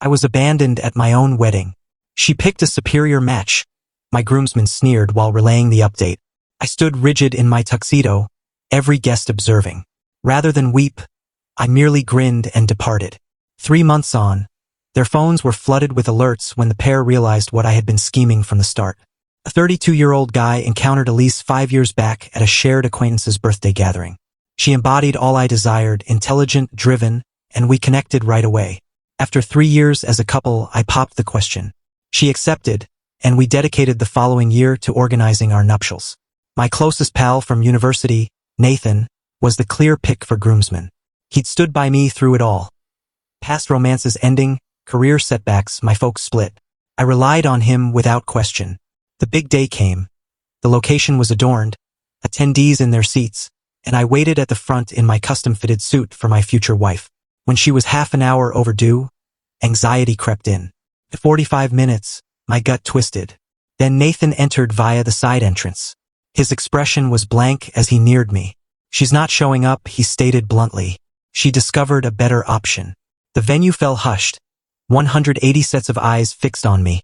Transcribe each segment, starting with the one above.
I was abandoned at my own wedding. She picked a superior match. My groomsman sneered while relaying the update. I stood rigid in my tuxedo, every guest observing. Rather than weep, I merely grinned and departed. 3 months on, their phones were flooded with alerts when the pair realized what I had been scheming from the start. A 32-year-old guy encountered Elise 5 years back at a shared acquaintance's birthday gathering. She embodied all I desired, intelligent, driven, and we connected right away. After 3 years as a couple, I popped the question. She accepted, and we dedicated the following year to organizing our nuptials. My closest pal from university, Nathan, was the clear pick for groomsman. He'd stood by me through it all. Past romances ending, career setbacks, my folks split. I relied on him without question. The big day came. The location was adorned, attendees in their seats, and I waited at the front in my custom-fitted suit for my future wife. When she was half an hour overdue, anxiety crept in. At 45 minutes, my gut twisted. Then Nathan entered via the side entrance. His expression was blank as he neared me. She's not showing up, he stated bluntly. She discovered a better option. The venue fell hushed, 180 sets of eyes fixed on me,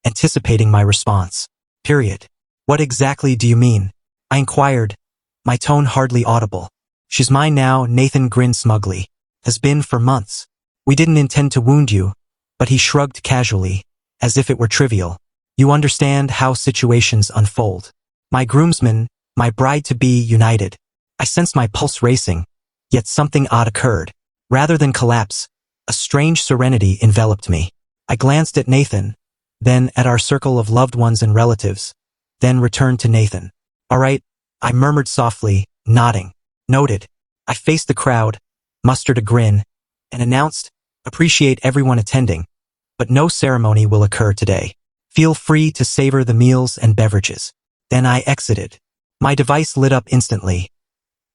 anticipating my response. Period. What exactly do you mean? I inquired, my tone hardly audible. She's mine now, Nathan grinned smugly. Has been for months. We didn't intend to wound you, but he shrugged casually, as if it were trivial. You understand how situations unfold. My groomsmen, my bride-to-be united. I sensed my pulse racing, yet something odd occurred. Rather than collapse, a strange serenity enveloped me. I glanced at Nathan, then at our circle of loved ones and relatives, then returned to Nathan. All right, I murmured softly, nodding. Noted. I faced the crowd, mustered a grin, and announced, appreciate everyone attending, but no ceremony will occur today. Feel free to savor the meals and beverages. Then I exited. My device lit up instantly.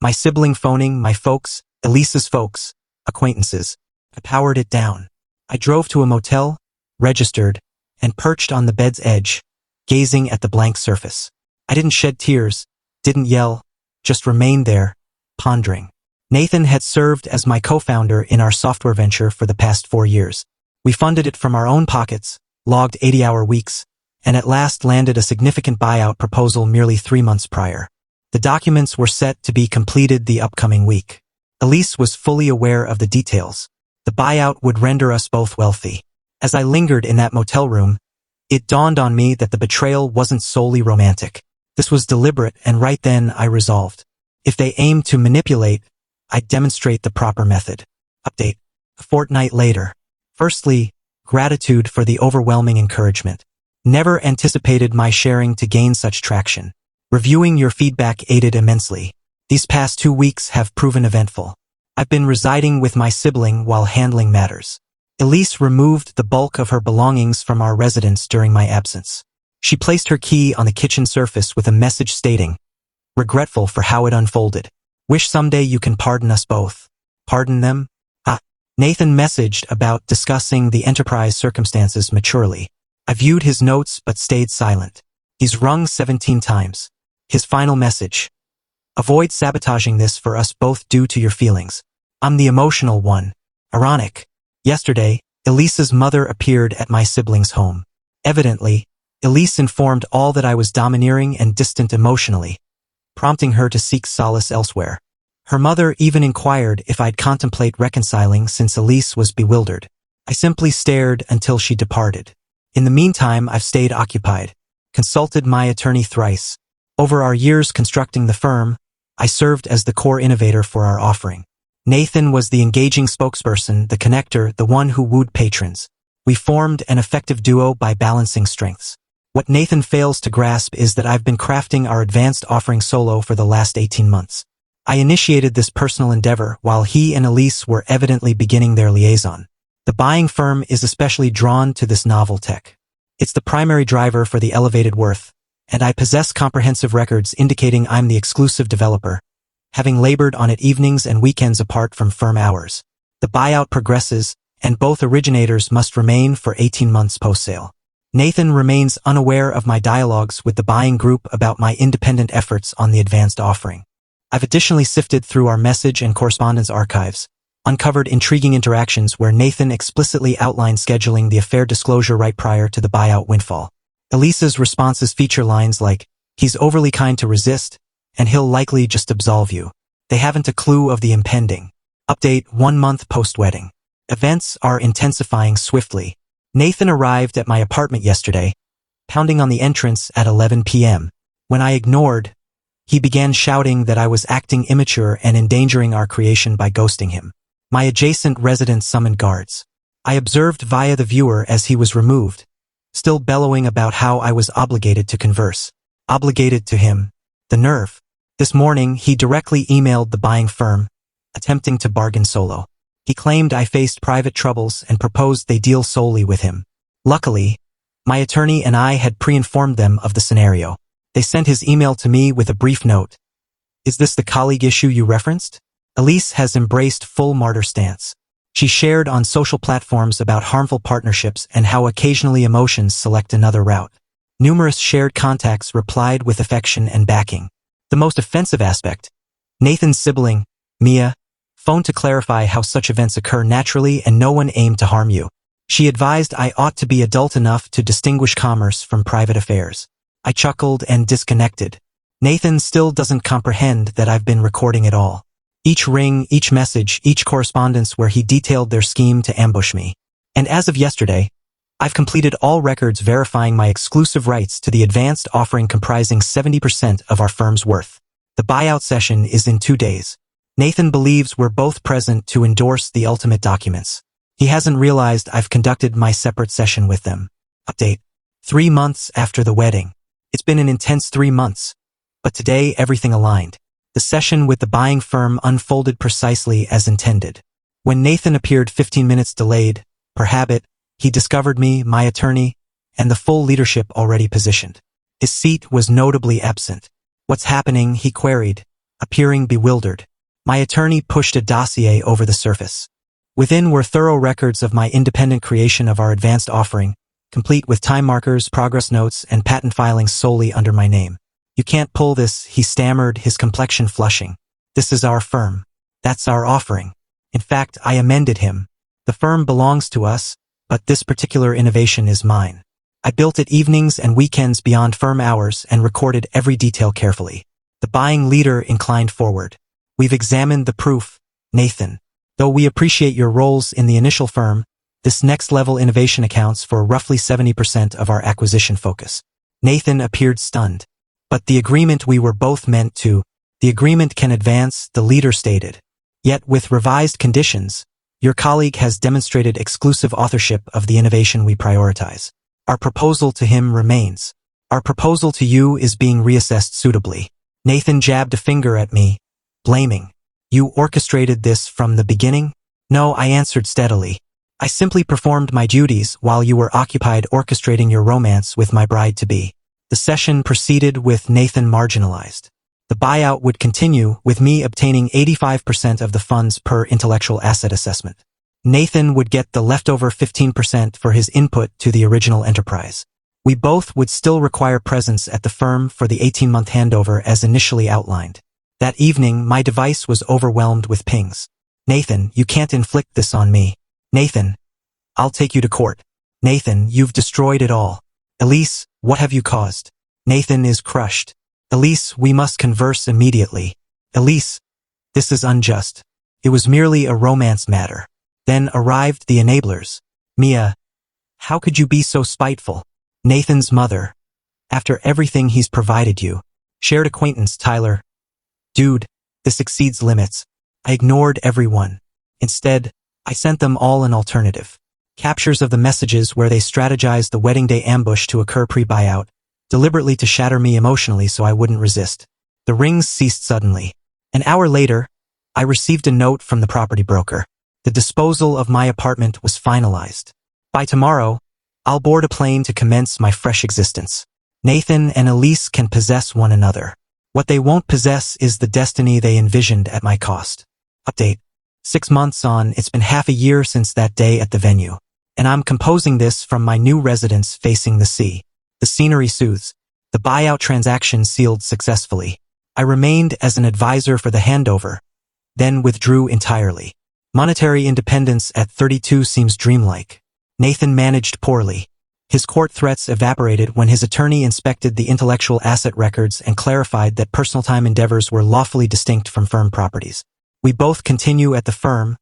My sibling phoning, my folks, Elise's folks, acquaintances. I powered it down. I drove to a motel, registered, and perched on the bed's edge, gazing at the blank surface. I didn't shed tears, didn't yell, just remained there, pondering. Nathan had served as my co-founder in our software venture for the past 4 years. We funded it from our own pockets, logged 80-hour weeks, and at last landed a significant buyout proposal merely 3 months prior. The documents were set to be completed the upcoming week. Elise was fully aware of the details. The buyout would render us both wealthy. As I lingered in that motel room, it dawned on me that the betrayal wasn't solely romantic. This was deliberate, and right then I resolved. If they aimed to manipulate, I'd demonstrate the proper method. Update. A fortnight later. Firstly, gratitude for the overwhelming encouragement. Never anticipated my sharing to gain such traction. Reviewing your feedback aided immensely. These past 2 weeks have proven eventful. I've been residing with my sibling while handling matters. Elise removed the bulk of her belongings from our residence during my absence. She placed her key on the kitchen surface with a message stating, regretful for how it unfolded. Wish someday you can pardon us both. Pardon them? Nathan messaged about discussing the enterprise circumstances maturely. I viewed his notes but stayed silent. He's rung 17 times. His final message. Avoid sabotaging this for us both due to your feelings. I'm the emotional one. Ironic. Yesterday, Elise's mother appeared at my sibling's home. Evidently, Elise informed all that I was domineering and distant emotionally, prompting her to seek solace elsewhere. Her mother even inquired if I'd contemplate reconciling since Elise was bewildered. I simply stared until she departed. In the meantime, I've stayed occupied, consulted my attorney thrice. Over our years constructing the firm, I served as the core innovator for our offering. Nathan was the engaging spokesperson, the connector, the one who wooed patrons. We formed an effective duo by balancing strengths. What Nathan fails to grasp is that I've been crafting our advanced offering solo for the last 18 months. I initiated this personal endeavor while he and Elise were evidently beginning their liaison. The buying firm is especially drawn to this novel tech. It's the primary driver for the elevated worth, and I possess comprehensive records indicating I'm the exclusive developer, having labored on it evenings and weekends apart from firm hours. The buyout progresses, and both originators must remain for 18 months post-sale. Nathan remains unaware of my dialogues with the buying group about my independent efforts on the advanced offering. I've additionally sifted through our message and correspondence archives, uncovered intriguing interactions where Nathan explicitly outlined scheduling the affair disclosure right prior to the buyout windfall. Elisa's responses feature lines like, "He's overly kind to resist, and he'll likely just absolve you." They haven't a clue of the impending. Update 1 month post-wedding. Events are intensifying swiftly. Nathan arrived at my apartment yesterday, pounding on the entrance at 11 p.m. When I ignored, he began shouting that I was acting immature and endangering our creation by ghosting him. My adjacent residence summoned guards. I observed via the viewer as he was removed, still bellowing about how I was obligated to converse. Obligated to him. The nerve. This morning, he directly emailed the buying firm, attempting to bargain solo. He claimed I faced private troubles and proposed they deal solely with him. Luckily, my attorney and I had pre-informed them of the scenario. They sent his email to me with a brief note. "Is this the colleague issue you referenced?" Elise has embraced full martyr stance. She shared on social platforms about harmful partnerships and how occasionally emotions select another route. Numerous shared contacts replied with affection and backing. The most offensive aspect, Nathan's sibling, Mia, phoned to clarify how such events occur naturally and no one aimed to harm you. She advised I ought to be adult enough to distinguish commerce from private affairs. I chuckled and disconnected. Nathan still doesn't comprehend that I've been recording it all. Each ring, each message, each correspondence where he detailed their scheme to ambush me. And as of yesterday, I've completed all records verifying my exclusive rights to the advanced offering comprising 70% of our firm's worth. The buyout session is in 2 days. Nathan believes we're both present to endorse the ultimate documents. He hasn't realized I've conducted my separate session with them. Update. 3 months after the wedding. It's been an intense 3 months. But today everything aligned. The session with the buying firm unfolded precisely as intended. When Nathan appeared 15 minutes delayed, per habit, he discovered me, my attorney, and the full leadership already positioned. His seat was notably absent. "What's happening?" he queried, appearing bewildered. My attorney pushed a dossier over the surface. Within were thorough records of my independent creation of our advanced offering, complete with time markers, progress notes, and patent filings solely under my name. "You can't pull this," he stammered, his complexion flushing. "This is our firm. That's our offering." In fact, I amended him. "The firm belongs to us, but this particular innovation is mine. I built it evenings and weekends beyond firm hours and recorded every detail carefully." The buying leader inclined forward. "We've examined the proof, Nathan. Though we appreciate your roles in the initial firm, this next-level innovation accounts for roughly 70% of our acquisition focus." Nathan appeared stunned. "But the agreement we were both meant to, the agreement can advance," the leader stated. "Yet with revised conditions, your colleague has demonstrated exclusive authorship of the innovation we prioritize. Our proposal to him remains. Our proposal to you is being reassessed suitably." Nathan jabbed a finger at me, blaming. "You orchestrated this from the beginning?" "No," I answered steadily. "I simply performed my duties while you were occupied orchestrating your romance with my bride-to-be." The session proceeded with Nathan marginalized. The buyout would continue, with me obtaining 85% of the funds per intellectual asset assessment. Nathan would get the leftover 15% for his input to the original enterprise. We both would still require presence at the firm for the 18-month handover as initially outlined. That evening, my device was overwhelmed with pings. "Nathan, you can't inflict this on me. Nathan, I'll take you to court. Nathan, you've destroyed it all. Elise, what have you caused? Nathan is crushed. Elise, we must converse immediately. Elise, this is unjust. It was merely a romance matter." Then arrived the enablers. "Mia, how could you be so spiteful? Nathan's mother. After everything he's provided you." Shared acquaintance Tyler. "Dude, this exceeds limits." I ignored everyone. Instead, I sent them all an alternative. Captures of the messages where they strategized the wedding day ambush to occur pre-buyout, deliberately to shatter me emotionally so I wouldn't resist. The rings ceased suddenly. An hour later, I received a note from the property broker. The disposal of my apartment was finalized. By tomorrow, I'll board a plane to commence my fresh existence. Nathan and Elise can possess one another. What they won't possess is the destiny they envisioned at my cost. Update. 6 months on, it's been half a year since that day at the venue. And I'm composing this from my new residence facing the sea. The scenery soothes. The buyout transaction sealed successfully. I remained as an advisor for the handover, then withdrew entirely. Monetary independence at 32 seems dreamlike. Nathan managed poorly. His court threats evaporated when his attorney inspected the intellectual asset records and clarified that personal time endeavors were lawfully distinct from firm properties. We both continue at the firm,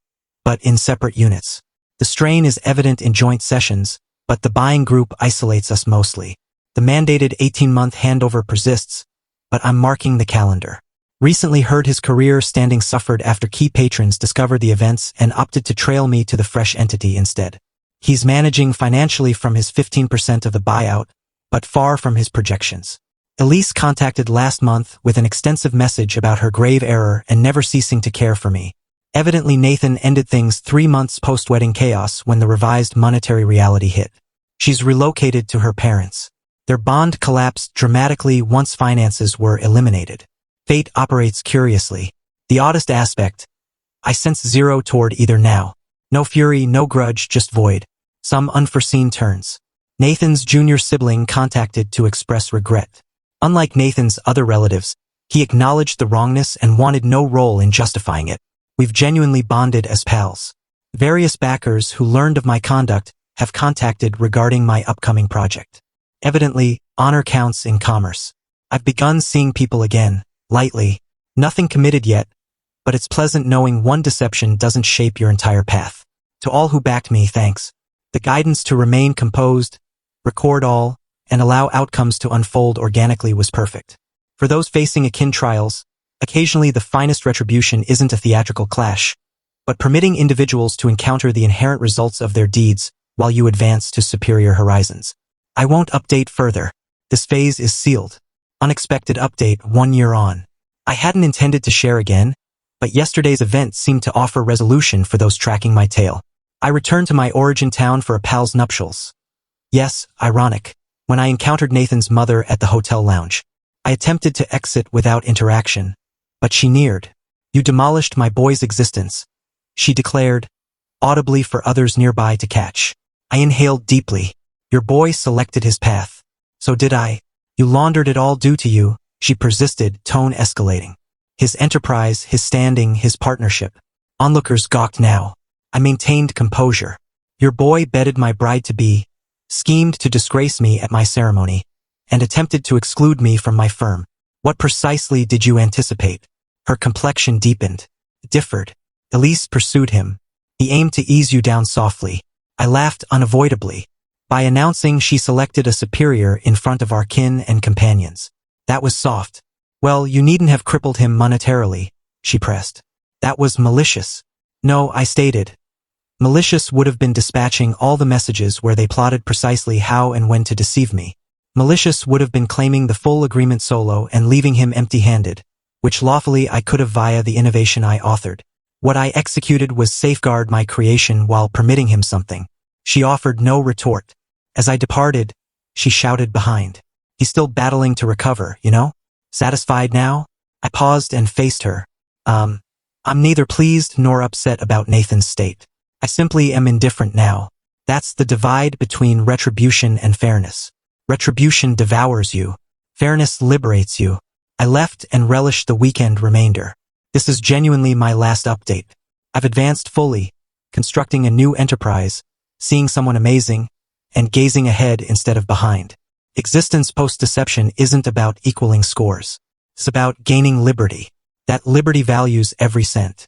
but in separate units. The strain is evident in joint sessions, but the buying group isolates us mostly. The mandated 18-month handover persists, but I'm marking the calendar. Recently heard his career standing suffered after key patrons discovered the events and opted to trail me to the fresh entity instead. He's managing financially from his 15% of the buyout, but far from his projections. Elise contacted last month with an extensive message about her grave error and never ceasing to care for me. Evidently Nathan ended things 3 months post-wedding chaos when the revised monetary reality hit. She's relocated to her parents. Their bond collapsed dramatically once finances were eliminated. Fate operates curiously. The oddest aspect, I sense zero toward either now. No fury, no grudge, just void. Some unforeseen turns. Nathan's junior sibling contacted to express regret. Unlike Nathan's other relatives, he acknowledged the wrongness and wanted no role in justifying it. We've genuinely bonded as pals. Various backers who learned of my conduct have contacted regarding my upcoming project. Evidently, honor counts in commerce. I've begun seeing people again, lightly. Nothing committed yet, but it's pleasant knowing one deception doesn't shape your entire path. To all who backed me, thanks. The guidance to remain composed, record all, and allow outcomes to unfold organically was perfect. For those facing akin trials, occasionally the finest retribution isn't a theatrical clash, but permitting individuals to encounter the inherent results of their deeds while you advance to superior horizons. I won't update further. This phase is sealed. Unexpected update 1 year on. I hadn't intended to share again, but yesterday's event seemed to offer resolution for those tracking my tale. I returned to my origin town for a pal's nuptials. Yes, ironic. When I encountered Nathan's mother at the hotel lounge, I attempted to exit without interaction, but she neared. You demolished my boy's existence, she declared, audibly for others nearby to catch. I inhaled deeply. Your boy selected his path. So did I. You laundered it all due to you, she persisted, tone escalating. His enterprise, his standing, his partnership. Onlookers gawked now. I maintained composure. Your boy bedded my bride-to-be, schemed to disgrace me at my ceremony, and attempted to exclude me from my firm. What precisely did you anticipate? Her complexion deepened, differed. Elise pursued him. He aimed to ease you down softly. I laughed unavoidably. By announcing she selected a superior in front of our kin and companions. That was soft. Well, you needn't have crippled him monetarily, she pressed. That was malicious. No, I stated. Malicious would have been dispatching all the messages where they plotted precisely how and when to deceive me. Malicious would have been claiming the full agreement solo and leaving him empty-handed, which lawfully I could have via the innovation I authored. What I executed was safeguard my creation while permitting him something. She offered no retort. As I departed, she shouted behind. He's still battling to recover, you know? Satisfied now? I paused and faced her. I'm neither pleased nor upset about Nathan's state. I simply am indifferent now. That's the divide between retribution and fairness. Retribution devours you. Fairness liberates you. I left and relished the weekend remainder. This is genuinely my last update. I've advanced fully, constructing a new enterprise, seeing someone amazing, and gazing ahead instead of behind. Existence post-deception isn't about equaling scores. It's about gaining liberty. That liberty values every cent.